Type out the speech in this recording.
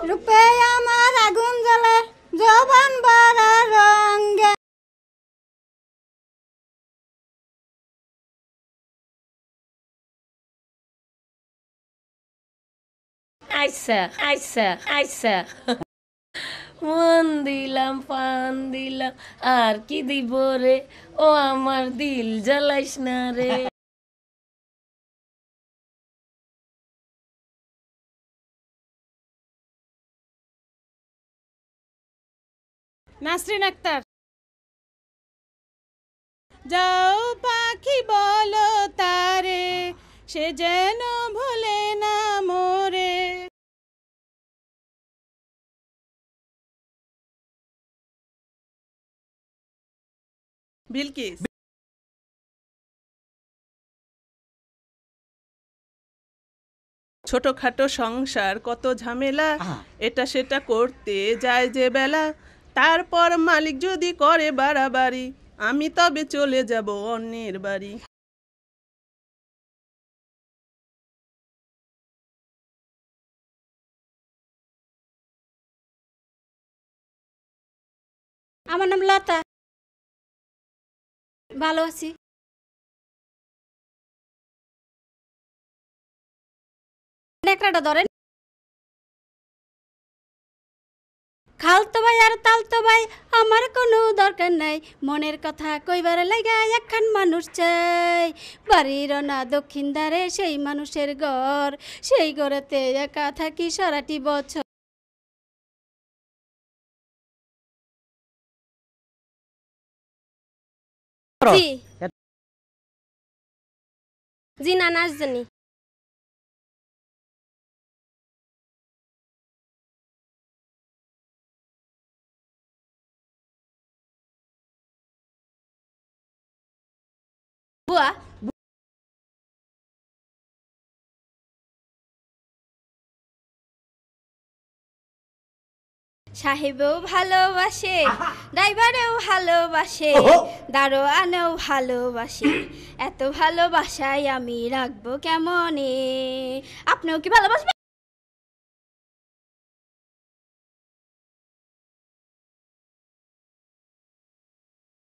রূপে আমার আগুন জ্বলে যৌবন বড় রঙে। আচ্ছা আচ্ছা আচ্ছা, মন দিলাম পান দিলাম আর কি দিব রে, ও আমার দিল জ্বালাইস না রে। নাসরিন আক্তার। যাও পাখি বলো তারে, সে যেন ভোলে না মোরে। বিলকিস। ছোটখাটো সংসার কত ঝামেলা, এটা সেটা করতে যায় যে বেলা, তারপর মালিক যদি করে বাড়াবাড়ি, আমি তবে চলে যাব অন্যের বাড়ি। আমার নাম লতা, ভালো আছি। নেকড়াটা ধরেন। খালতো ভাই আর তালতো ভাই আমার কোনো দরকার নাই, মনের কথা কইবার লাগা একখান মানুষ চাই। বাড়ির না দক্ষিণ ধারে সেই মানুষের ঘর, সেই ঘরেতে একা থাকি সারাটি বছর। জি জি না, নাচ জানি। বুয়া সাহেবেও ভালোবাসে, ড্রাইভারেও ভালোবাসে, দারোয়ানেও ভালোবাসে, এত ভালোবাসায় আমি রাখবো কেমনে। আপনিও কি ভালোবাসবেন?